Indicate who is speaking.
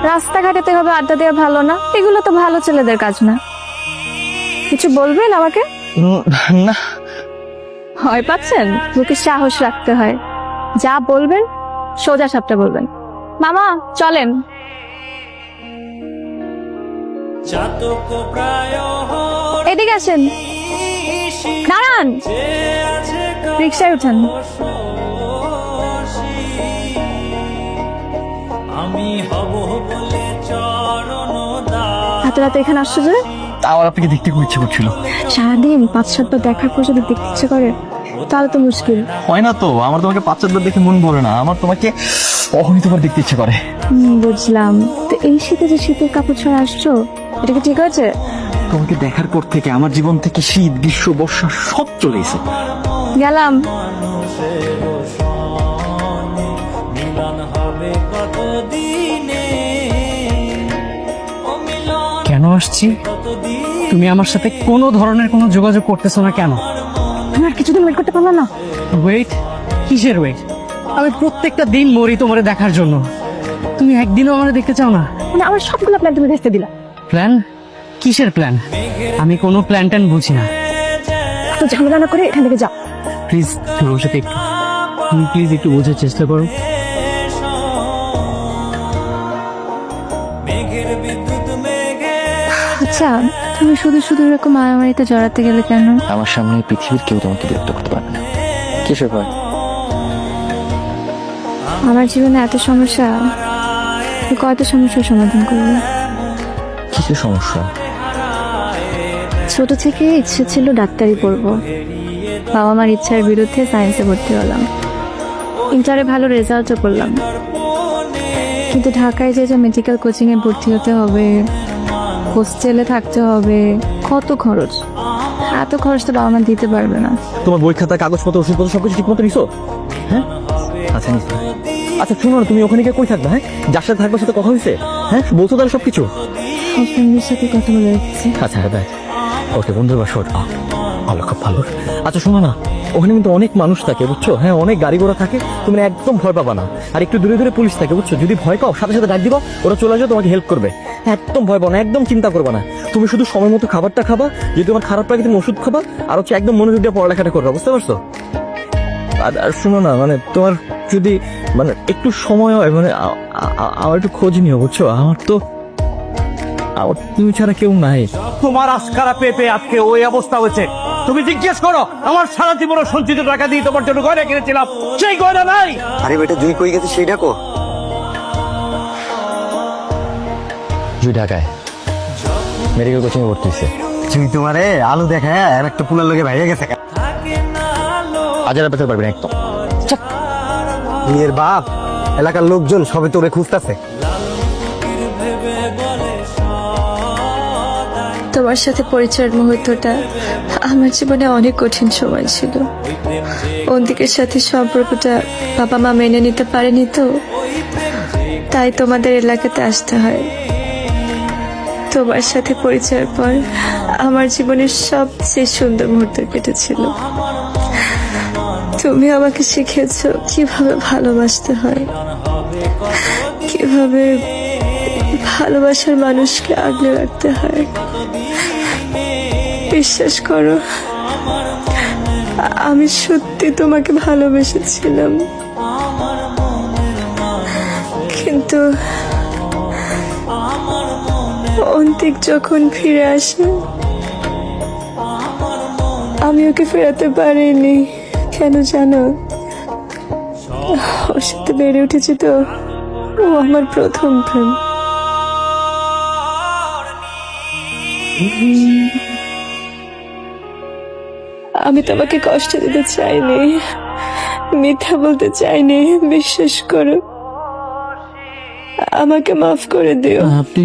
Speaker 1: রাস্তাঘাটেতে এভাবে আড্ডা দেওয়া ভালো না, এগুলো তো ভালো ছেলেদের কাজ না। কিছু বলবেন আমাকে?
Speaker 2: না।
Speaker 1: ভয় পাচ্ছেন? মুখে সাহস রাখতে হয়। যা বলবেন সোজা সাপটা বলবেন। মামা চলেন। এদিকে আসেন, দাঁড়ান, রিক্সায় উঠেন। এত রাতে এখানে আসছো যে?
Speaker 2: আমার আপনাকে দেখতে খুব ইচ্ছে করছিল।
Speaker 1: সারাদিন 5-7 বার দেখার পর যদি দেখতে ইচ্ছে করে তাহলে তো মুশকিল।
Speaker 2: হয় না তো, আমার তোমাকে 5-7 বার দেখে মন ভরে না, আমার তোমাকে অহনিতবার দেখতে ইচ্ছে করে।
Speaker 1: বুঝলাম। তো এই শীতে যে শীতের কাপড় ছাড়া আসছো, এটা কি ঠিক আছে?
Speaker 2: তোমাকে দেখার পর থেকে আমার জীবন থেকে শীত, গ্রীষ্ম, বর্ষা সব চলে এসে
Speaker 1: গেলাম।
Speaker 3: কেন আসছি? তুমি আমার সাথে কোনো ধরনের কোনো যোগাযোগ করতেছো না কেন?
Speaker 1: তুমি আর কিছুদিন ওয়েট করতে পারলো না?
Speaker 3: ওয়েট? কিসের ওয়েট? আমি প্রত্যেকটা দিন মরি তোমারে দেখার জন্য, তুমি একদিনও আমারে দেখতে চাও না।
Speaker 1: মানে আমার সবগুলো প্ল্যান তুমি ভেস্তে দিলা।
Speaker 3: প্ল্যান? কিসের প্ল্যান? আমি কোনো প্ল্যান ট্যান বুঝি না।
Speaker 1: তো ঝামেলা না করে এখান থেকে যাও
Speaker 3: প্লিজ। তুমি ওর সাথে একটু, তুমি প্লিজ একটু বোঝার চেষ্টা করো।
Speaker 1: আচ্ছা, তুমি শুধু শুধু এরকম মারামারিতে জড়াতে গেলে কেন?
Speaker 2: আমার সামনে পৃথিবীর কেউ তোমাকে বিরক্ত করতে পারবে না। কিসের ভয়?
Speaker 1: আমার জীবনে এত সমস্যা, কয়টা সমস্যার সমাধান করবে?
Speaker 2: কিসের সমস্যা?
Speaker 1: ছোট থেকে ইচ্ছে ছিল ডাক্তারি পড়বো, বাবা মার ইচ্ছার বিরুদ্ধে সায়েন্সে ভর্তি হলাম। ইন্টারে ভালো রেজাল্টও করলাম, কিন্তু ঢাকায় যে মেডিকেল কোচিং এ ভর্তি হতে হবে, হোস্টেলে থাকতে হবে, কত খরচ। এত খরচ তো বাবা মা দিতে পারবে না।
Speaker 2: তোমার বই খাতা, কাগজপত্র, ওষুধপত্র সবকিছু ঠিক মতো নিছো? হ্যাঁ, আচ্ছা নিছো। আচ্ছা শুনো না, তুমি ওখানে গিয়ে কই থাকবে? হ্যাঁ, যার সাথে থাকবে সাথে কথা হয়েছে? হ্যাঁ, বলছো তাহলে সবকিছু?
Speaker 1: হাজবেন্ডের সাথে কথা বলে রাখছি।
Speaker 2: আচ্ছা হ্যাঁ, ওকে বন্ধুর বাসা ওঠা ভালো, খুব ভালো। আচ্ছা শোনো না, ওখানে কিন্তু অনেক মানুষ থাকে বুঝছো, হ্যাঁ অনেক গাড়ি ঘোড়া থাকে, তুমি একদম ভয় পাবা না। আর একটু দূরে দূরে পুলিশ থাকে বুঝছো, যদি ভয় পাও সাথে সাথে ডাক দিবা, ওরা চলে যাও, তোমাকে হেল্প করবে। একদম ভয় পাও না, একদম চিন্তা করবে না। তুমি শুধু সময় মতো খাবারটা খাবা, যদি তোমার খারাপ লাগে তুমি ওষুধ খাবা, আর হচ্ছে একদম মনোযোগ দিয়ে পড়ালেখাটা করবা, বুঝতে পারছো? আর শোনো না, মানে তোমার যদি মানে একটু সময় হয়, মানে আমার একটু খোঁজ নিও বুঝছো, আমার তুমি ছাড়া কেউ নাই।
Speaker 4: তোমার আস্কারা পেপে আজকে ওই অবস্থা হয়েছে। তুমি জিজ্ঞেস করো, আমার সারা জীবন সঞ্চিত টাকা দিয়ে তোমার জন্য গয়না কিনেছিলাম, সেই গয়না নাই।
Speaker 5: আরে বেটা জুই কই গেছে সেই ডাকো।
Speaker 2: জুই ঢাকায় মেডিকেল কোচিং এ ভর্তি হয়েছে।
Speaker 5: জুই তোমারে আলু দেখায় আর একটা পুলার লোকে ভাইয়া গেছে।
Speaker 2: হাজার পেতে পারবেন একদম।
Speaker 5: মেয়ের বাপ, এলাকার লোকজন সবে তোরে খুঁজতেছে।
Speaker 1: তোমার সাথে পরিচয়ের মুহূর্তটা আমার জীবনে অনেক কঠিন সময় ছিল। অন্তিকের সাথে সম্পর্কটা বাবা মা মেনে নিতে পারেনি, তো তাই তোমাদের এলাকাতে আসতে হয়। তোমার সাথে পরিচয়ের পর আমার জীবনের সবচেয়ে সুন্দর মুহূর্ত কেটেছিল। তুমি আমাকে শিখিয়েছো কিভাবে ভালোবাসতে হয়, কিভাবে ভালোবাসার মানুষকে আগলে রাখতে হয়। বিশ্বাস করো, আমি সত্যি তোমাকে ভালোবেসেছিলাম, কিন্তু অন্তিক যখন ফিরে আসে আমি ওকে ফেরাতে পারিনি। কেন জানো? ওর সাথে বেড়ে উঠেছি তো, ও আমার প্রথম প্রেম। আমি তোমাকে কষ্ট দিতে চাইনি, মিথ্যা বলতে চাইনি। বিশ্বাস করো, আমাকে মাফ করে দিও।
Speaker 3: আপনি